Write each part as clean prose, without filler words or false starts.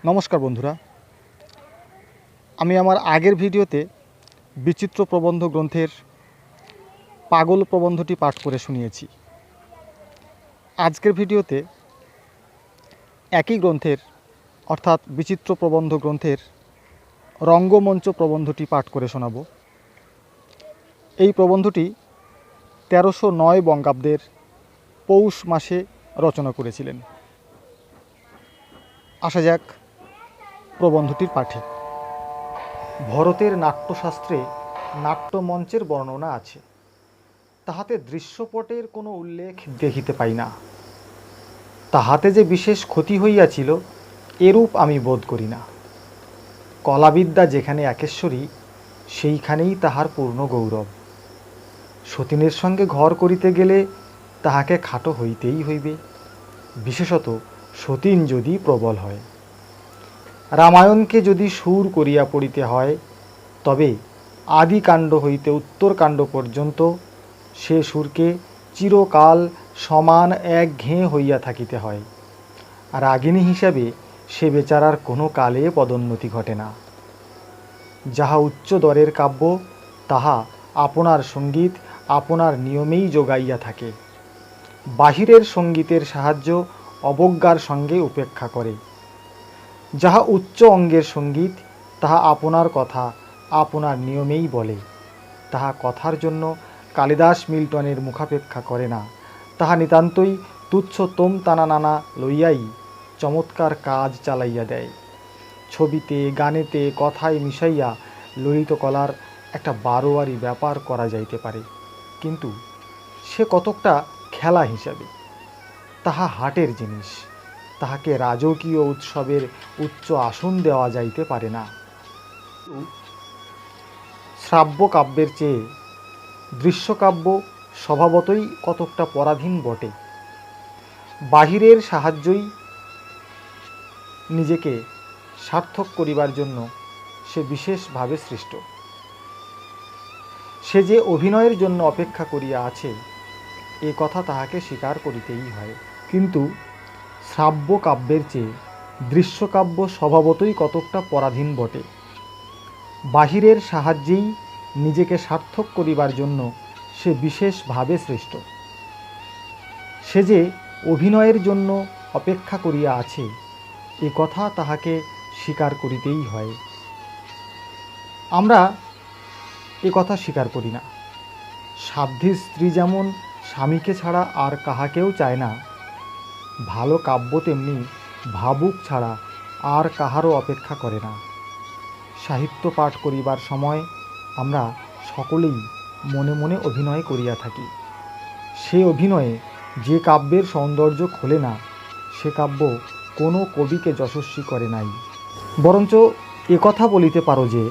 নমস্কার বন্ধুরা, আমি আমার আগের ভিডিওতে বিচিত্র প্রবন্ধ গ্রন্থের পাগল প্রবন্ধটি পাঠ করে শুনিয়েছি। আজকের ভিডিওতে একই গ্রন্থের অর্থাৎ বিচিত্র প্রবন্ধ গ্রন্থের রঙ্গমঞ্চ প্রবন্ধটি পাঠ করে শোনাব। এই প্রবন্ধটি 1309 বঙ্গাব্দের পৌষ মাসে রচনা করেছিলেন। আসা যাক প্রবন্ধটির পাঠে। ভরতের নাট্যশাস্ত্রে নাট্যমঞ্চের বর্ণনা আছে, তাহাতে দৃশ্যপটের কোনো উল্লেখ দেখিতে পাই না। তাহাতে যে বিশেষ ক্ষতি হইয়াছিল এরূপ আমি বোধ করি না। কলাবিদ্যা যেখানে একেশ্বরী সেইখানেই তাহার পূর্ণ গৌরব। সতীনের সঙ্গে ঘর করিতে গেলে তাহাকে খাটো হইতেই হইবে, বিশেষত সতীন যদি প্রবল হয়। রামায়ণকে যদি সুর করিয়া পড়িতে হয় তবে আদিকাণ্ড হইতে উত্তরকাণ্ড পর্যন্ত সে সুরকে চিরকাল সমান একঘেয়ে হইয়া থাকিতে হয়। রাগিণী হিসাবে সে বেচারার কোনো কালে পদোন্নতি ঘটে না। যাহা উচ্চ দরের কাব্য তাহা আপনার সঙ্গীত আপনার নিয়মেই যোগাইয়া থাকে। বাহিরের সঙ্গীতের সাহায্য অবজ্ঞার সঙ্গে উপেক্ষা করে। যাহা উচ্চ অঙ্গের সঙ্গীত তাহা আপনার কথা আপনার নিয়মেই বলে। তাহা কথার জন্য কালিদাস মিল্টনের মুখাপেক্ষা করে না। তাহা নিতান্তই তুচ্ছ তোম তানা নানা লইয়াই চমৎকার কাজ চালাইয়া দেয়। ছবিতে গানেতে কথায় মিশাইয়া ললিত কলার একটা বারোয়ারি ব্যাপার করা যাইতে পারে, কিন্তু সে কতকটা খেলা হিসাবে। তাহা হাটের জিনিস, তাহাকে রাজকীয় উৎসবের উচ্চ আসন দেওয়া যাইতে পারে না। শ্রাব্য কাব্যের চেয়ে দৃশ্যকাব্য স্বভাবতই কতকটা পরাধীন বটে। বাহিরের সাহায্যই নিজেকে সার্থক করিবার জন্য সে বিশেষভাবে সৃষ্ট। সে যে অভিনয়ের জন্য অপেক্ষা করিয়া আছে এ কথা তাহাকে স্বীকার করিতেই হয়। কিন্তু শ্রাব্য কাব্যের চেয়ে দৃশ্যকাব্য স্বভাবতই কতকটা পরাধীন বটে। বাহিরের সাহায্যেই নিজেকে সার্থক করিবার জন্য সে বিশেষভাবে সৃষ্ট। সে যে অভিনয়ের জন্য অপেক্ষা করিয়া আছে এ কথা তাহাকে স্বীকার করিতেই হয়। আমরা এ কথা স্বীকার করি না। সাধ্বী স্ত্রী যেমন স্বামীকে ছাড়া আর কাহাকেও চায় না, ভালো কাব্য তেমনি ভাবুক ছাড়া আর কাহারও অপেক্ষা করে না। সাহিত্য পাঠ করিবার সময় আমরা সকলেই মনে মনে অভিনয় করিয়া থাকি। সে অভিনয়ে যে কাব্যের সৌন্দর্য খোলে না সে কাব্য কোনো কবিকে যশস্বী করে নাই। বরঞ্চ একথা বলিতে পারো যে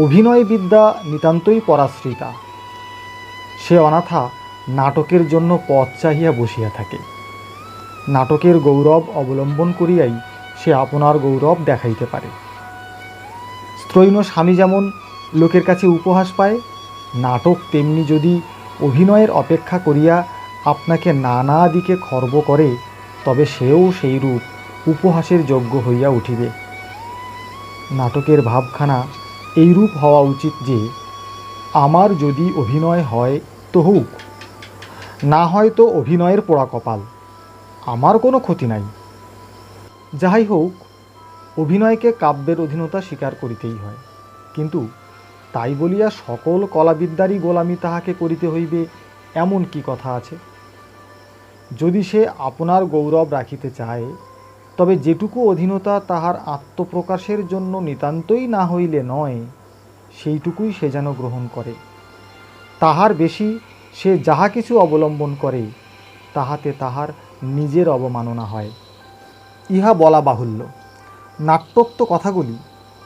অভিনয় বিদ্যা নিতান্তই পরাশ্রিতা। সে অনাথা নাটকের জন্য পথ চাহিয়া বসিয়া থাকে। নাটকের গৌরব অবলম্বন করিয়াই সে আপনার গৌরব দেখাইতে পারে। স্ত্রৈণ স্বামী যেমন লোকের কাছে উপহাস পায়, নাটক তেমনি যদি অভিনয়ের অপেক্ষা করিয়া আপনাকে নানা দিকে খর্ব করে তবে সেও সেই রূপ উপহাসের যোগ্য হইয়া উঠিবে। নাটকের ভাবখানা এইরূপ হওয়া উচিত যে আমার যদি অভিনয় হয় তো হোক, না হয় তো অভিনয়ের পোড়া কপাল, আমার কোনো ক্ষতি নাই। যাহাই হোক, অভিনয়কে কাব্যের অধীনতা স্বীকার করিতেই হয়। কিন্তু তাই বলিয়া সকল কলাবিদ্যারই গোলামি তাহাকে করিতে হইবে এমন কি কথা আছে? যদি সে আপনার গৌরব রাখিতে চায় তবে যেটুকু অধীনতা তাহার আত্মপ্রকাশের জন্য নিতান্তই না হইলে নয় সেইটুকুই সে যেন গ্রহণ করে। তাহার বেশি সে যাহা কিছু অবলম্বন করে তাহাতে তাহার নিজের অবমাননা হয়। ইহা বলা বাহুল্য। নাট্যোক্ত কথাগুলি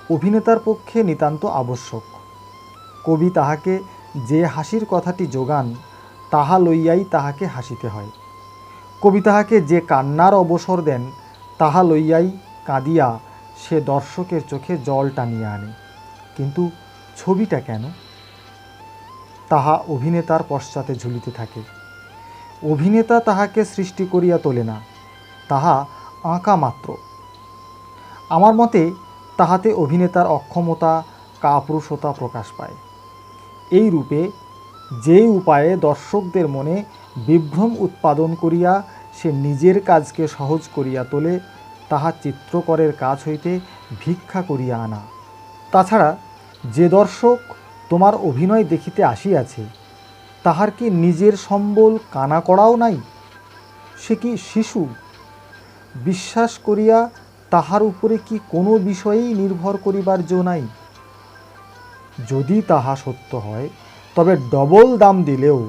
অভিনেতার পক্ষে নিতান্ত আবশ্যক। কবি তাহাকে যে হাসির কথাটি যোগান তাহা লইয়াই তাহাকে হাসিতে হয়। কবি তাহাকে যে কান্নার অবসর দেন তাহা লইয়াই কাঁদিয়া সে দর্শকের চোখে জল টানিয়া আনে। কিন্তু ছবিটা কেন? তাহা অভিনেতার পশ্চাতে ঝুলিতে থাকে। অভিনেতা তাহাকে সৃষ্টি করিয়া তোলে না, তাহা আঁকা মাত্র। আমার মতে তাহাতে অভিনেতার অক্ষমতা কাপুরুষতা প্রকাশ পায়। এই রূপে যে উপায়ে দর্শকদের মনে বিভ্রম উৎপাদন করিয়া সে নিজের কাজকে সহজ করিয়া তোলে, তাহা চিত্রকরের কাজ হইতে ভিক্ষা করিয়া আনা। তাছাড়া যে দর্শক তোমার অভিনয় দেখিতে আসিয়াছে, তাহার কি নিজের সম্বল কানা করাও নাই? সে কি শিশু? বিশ্বাস করিয়া তাহার উপরে কি কোনো বিষয়েই নির্ভর করিবার জো নাই? যদি তাহা সত্য হয়, তবে ডবল দাম দিলেও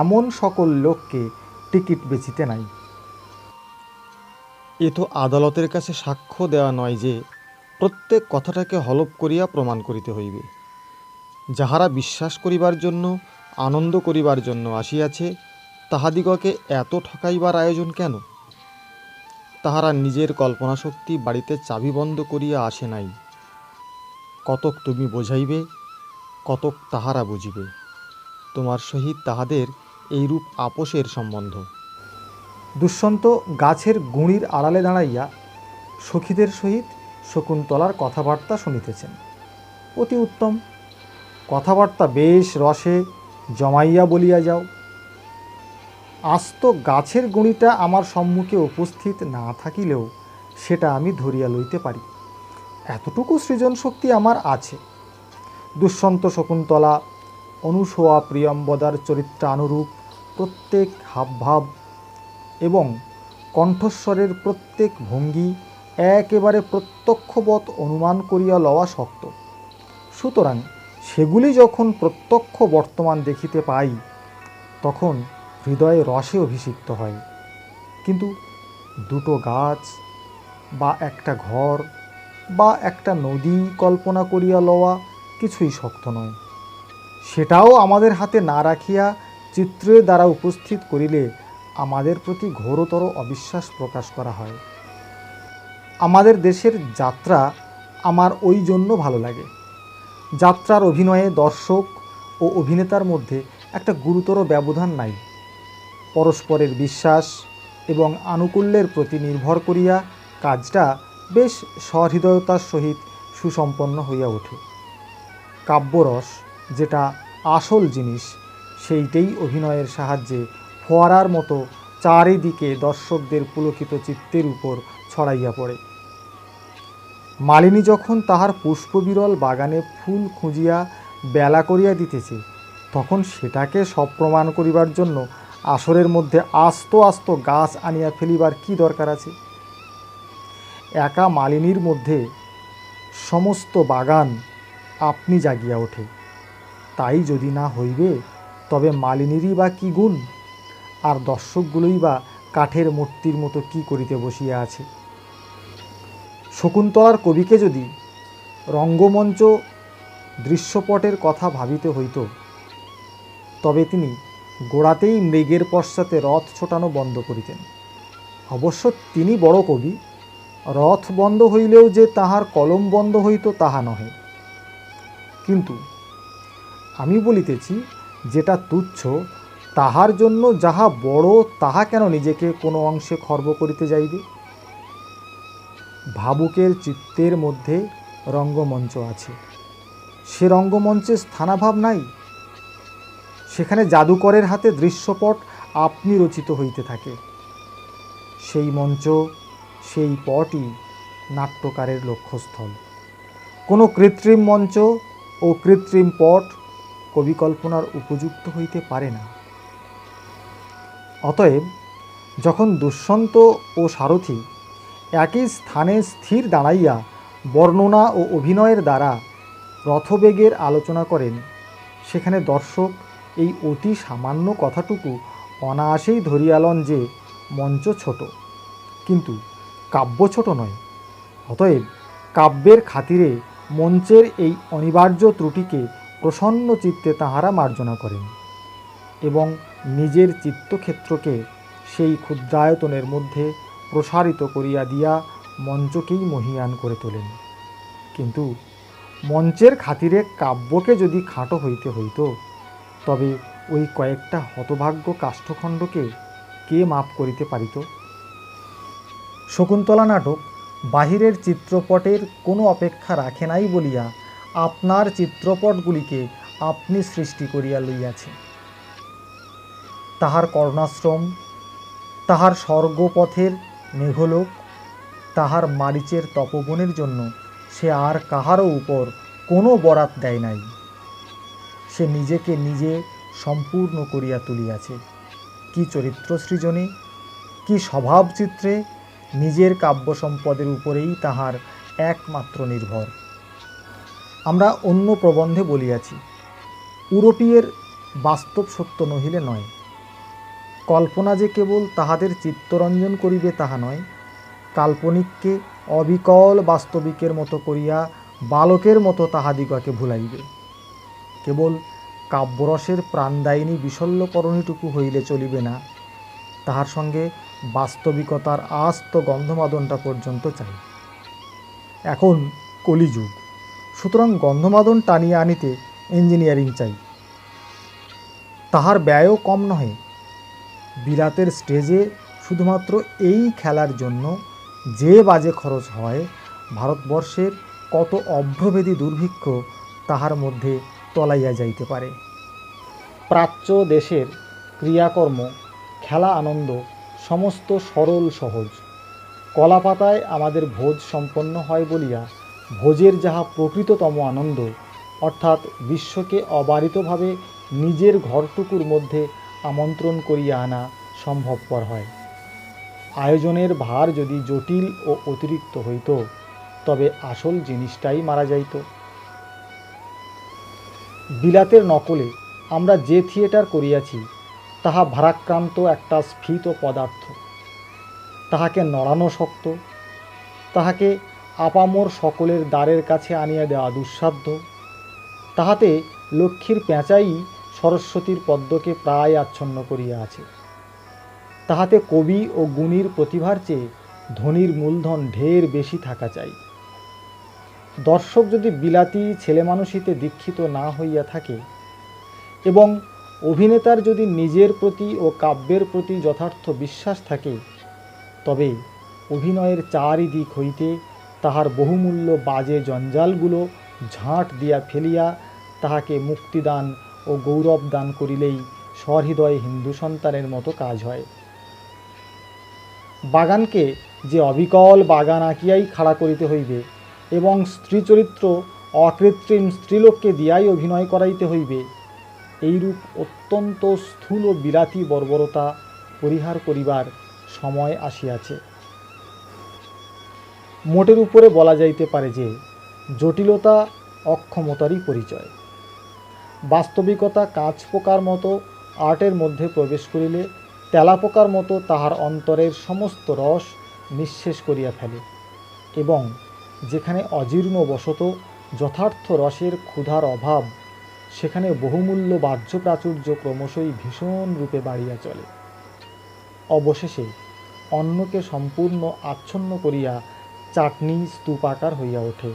এমন সকল লোককে টিকিট বেচিতে নাই। এ তো আদালতের কাছে সাক্ষ্য দেওয়া নয় যে প্রত্যেক কথাটাকে হলপ করিয়া প্রমাণ করিতে হইবে। যাহারা বিশ্বাস করিবার জন্য, আনন্দ করিবার জন্য আসিয়াছে, তাহাদিগকে এত ঠকাইবার আয়োজন কেন? তাহারা নিজের কল্পনাশক্তি বাড়িতে চাবিবন্ধ করিয়া আসে নাই। কতক তুমি বোঝাইবে, কতক তাহারা বুঝিবে। তোমার সহিত তাহাদের এইরূপ আপোষের সম্বন্ধ। দুষ্যন্ত গাছের গুঁড়ির আড়ালে দাঁড়াইয়া সখীদের সহিত শকুন্তলার কথাবার্তা শুনিতেছেন। অতি উত্তম, কথাবার্তা বেশ রসে জমাইয়া বলিয়া যাও। আস্ত গাছের গুঁড়িটা আমার সম্মুখে উপস্থিত না থাকিলেও সেটা আমি ধরিয়া লইতে পারি, এতটুকু সৃজন শক্তি আমার আছে। দুষ্যন্ত শকুন্তলা অনুসোয়া প্রিয়ম্বদার চরিত্রানুরূপ প্রত্যেক হাবভাব এবং কণ্ঠস্বরের প্রত্যেক ভঙ্গি একেবারে প্রত্যক্ষবৎ অনুমান করিয়া লওয়া শক্ত। সুতরাং সেগুলি যখন প্রত্যক্ষ বর্তমান দেখিতে পাই, তখন হৃদয়ে রসে অভিষিক্ত হয়। কিন্তু দুটো গাছ বা একটা ঘর বা একটা নদী কল্পনা করিয়া লওয়া কিছুই শক্ত নয়। সেটাও আমাদের হাতে না রাখিয়া চিত্রের দ্বারা উপস্থিত করিলে আমাদের প্রতি ঘোরতর অবিশ্বাস প্রকাশ করা হয়। আমাদের দেশের যাত্রা আমার ওই জন্য ভালো লাগে। যাত্রার অভিনয়ে দর্শক ও অভিনেতার মধ্যে একটা গুরুতর ব্যবধান নাই। পরস্পরের বিশ্বাস এবং আনুকূল্যের প্রতি নির্ভর করিয়া কাজটা বেশ সহৃদয়তার সহিত সুসম্পন্ন হইয়া ওঠে। কাব্যরস যেটা আসল জিনিস, সেইটাই অভিনয়ের সাহায্যে ফোয়ারার মতো চারিদিকে দর্শকদের পুলকিত চিত্তের উপর ছড়াইয়া পড়ে। মালিনী যখন তাহার পুষ্পবিরল বাগানে ফুল খুঁজিয়া বেলা করিয়া দিতেছে, তখন সেটাকে সপ্রমাণ করিবার জন্য আসরের মধ্যে আস্ত আস্ত গাছ আনিয়া ফেলিবার কি দরকার আছে? একা মালিনীর মধ্যে সমস্ত বাগান আপনি জাগিয়া ওঠে। তাই যদি না হইবে, তবে মালিনীরই বা কি গুণ, আর দর্শকগুলোই বা কাঠের মূর্তির মতো কি করিতে বসিয়া আছে? শকুন্তলার কবিকে যদি রঙ্গমঞ্চ দৃশ্যপটের কথা ভাবিতে হইত, তবে তিনি গোড়াতেই মৃগের পশ্চাতে রথ ছোটানো বন্ধ করিতেন। অবশ্য তিনি বড় কবি, রথ বন্ধ হইলেও যে তাহার কলম বন্ধ হইত তাহা নহে। কিন্তু আমি বলিতেছি, যেটা তুচ্ছ তাহার জন্য যাহা বড় তাহা কেন নিজেকে কোনো অংশে খর্ব করিতে যাইবে? ভাবুকের চিত্তের মধ্যে রঙ্গমঞ্চ আছে, সে রঙ্গমঞ্চে স্থানাভাব নাই। সেখানে জাদুকরের হাতে দৃশ্যপট আপনি রচিত হইতে থাকে। সেই মঞ্চ, সেই পটই নাট্যকারের লক্ষ্যস্থল। কোনো কৃত্রিম মঞ্চ ও কৃত্রিম পট কবিকল্পনার উপযুক্ত হইতে পারে না। অতএব যখন দুষ্যন্ত ও সারথি একই স্থানে স্থির দাঁড়াইয়া বর্ণনা ও অভিনয়ের দ্বারা রথবেগের আলোচনা করেন, সেখানে দর্শক এই অতি সামান্য কথাটুকু অনায়াসেই ধরিয়া লন যে মঞ্চ ছোট, কিন্তু কাব্য ছোট নয়। অতএব কাব্যের খাতিরে মঞ্চের এই অনিবার্য ত্রুটিকে প্রসন্ন চিত্তে তাঁহারা মার্জনা করেন এবং নিজের চিত্তক্ষেত্রকে সেই ক্ষুদ্রায়তনের মধ্যে প্রসারিত করিয়া দিয়া মঞ্চকেই মহীয়ান করে তোলেন। কিন্তু মঞ্চের খাতিরে কাব্যকে যদি খাটো হইতে হইত, তবে ওই কয়েকটা হতভাগ্য কাষ্ঠখণ্ডকে কে মাপ করিতে পারিত? শকুন্তলা নাটক বাহিরের চিত্রপটের কোনো অপেক্ষা রাখে নাই বলিয়া আপনার চিত্রপটগুলিকে আপনি সৃষ্টি করিয়া লইয়াছে। তাহার কর্ণাশ্রম, তাহার স্বর্গপথের মেঘলোক, তাহার মারিচের তপবনের জন্য সে আর কাহারও উপর কোনো বরাত দেয় নাই। সে নিজেকে নিজে সম্পূর্ণ করিয়া তুলিয়াছে। কি চরিত্র সৃজনে, কি স্বভাবচিত্রে, নিজের কাব্য সম্পদের উপরেই তাহার একমাত্র নির্ভর। আমরা অন্য প্রবন্ধে বলিয়াছি, ইউরোপীয়ের বাস্তব সত্য নহিলে নয়। কল্পনা যে কেবল তাহাদের চিত্তরঞ্জন করিবে তাহা নয়, কাল্পনিককে অবিকল বাস্তবিকের মতো করিয়া বালকের মতো তাহাদিগকে ভুলাইবে। কেবল কাব্যরসের প্রাণদায়িনী বিশল্যকরণীটুকু হইলে চলিবে না, তাহার সঙ্গে বাস্তবিকতার আস্ত গন্ধমাদনটা পর্যন্ত চাই। এখন কলিযুগ, সুতরাং গন্ধমাদন টানিয়া আনিতে ইঞ্জিনিয়ারিং চাই। তাহার ব্যয়ও কম নহে। বিলাতের স্টেজে শুধুমাত্র এই খেলার জন্য যে বাজে খরচ হয়, ভারতবর্ষের কত অভ্রভেদী দুর্ভিক্ষ তাহার মধ্যে তলাইয়া যাইতে পারে। প্রাচ্য দেশের ক্রিয়াকর্ম, খেলা, আনন্দ সমস্ত সরল সহজ। কলাপাতায় আমাদের ভোজ সম্পন্ন হয় বলিয়া ভোজের যাহা প্রকৃততম আনন্দ, অর্থাৎ বিশ্বকে অবারিতভাবে নিজের ঘরটুকুর মধ্যে আমন্ত্রণ করিয়া আনা সম্ভবপর হয়। আয়োজনের ভার যদি জটিল ও অতিরিক্ত হইত, তবে আসল জিনিসটাই মারা যাইত। বিলাতের নকলে আমরা যে থিয়েটার করিয়াছি, তাহা ভারাক্রান্ত একটা স্ফীত পদার্থ। তাহাকে নড়ানো শক্ত, তাহাকে আপামর সকলের দ্বারের কাছে আনিয়া দেওয়া দুঃসাধ্য। তাহাতে লক্ষ্মীর পেঁচাই সরস্বতীর পদ্মকে প্রায় আচ্ছন্ন করিয়া আছে। তাহাতে কবি ও গুণীর প্রতিভার চেয়ে ধনীর মূলধন ঢের বেশি থাকা চাই। দর্শক যদি বিলাতী ছেলেমানুষিতে দীক্ষিত না হইয়া থাকে এবং অভিনেতার যদি নিজের প্রতি ও কাব্যের প্রতি যথার্থ বিশ্বাস থাকে, তবে অভিনয়ের চারিদিক হইতে তাহার বহুমূল্য বাজে জঞ্জালগুলো ঝাঁট দিয়া ফেলিয়া তাহাকে মুক্তিদান ও গৌরব দান করিলেই সহৃদয় হিন্দু সন্তানের মতো কাজ হয়। বাগানকে যে অবিকল বাগান আঁকিয়াই খাড়া করিতে হইবে এবং স্ত্রী চরিত্র অকৃত্রিম স্ত্রীলোককে দিয়াই অভিনয় করাইতে হইবে, এইরূপ অত্যন্ত স্থূল বিলাতী বর্বরতা পরিহার করিবার সময় আসিয়াছে। মোটের উপরে বলা যাইতে পারে যে জটিলতা অক্ষমতারই পরিচয়। বাস্তবিকতা কাঁচ পোকার মতো আর্টের মধ্যে প্রবেশ করিলে তেলাপোকার মতো তাহার অন্তরের সমস্ত রস নিঃশেষ করিয়া ফেলে এবং যেখানে অজীর্ণ বশত যথার্থ রসের ক্ষুধার অভাব, সেখানে বহুমূল্য বাহ্য প্রাচুর্য ক্রমশই ভীষণ রূপে বাড়িয়া চলে। অবশেষে অন্নকে সম্পূর্ণ আচ্ছন্ন করিয়া চাটনি স্তূপাকার হইয়া ওঠে।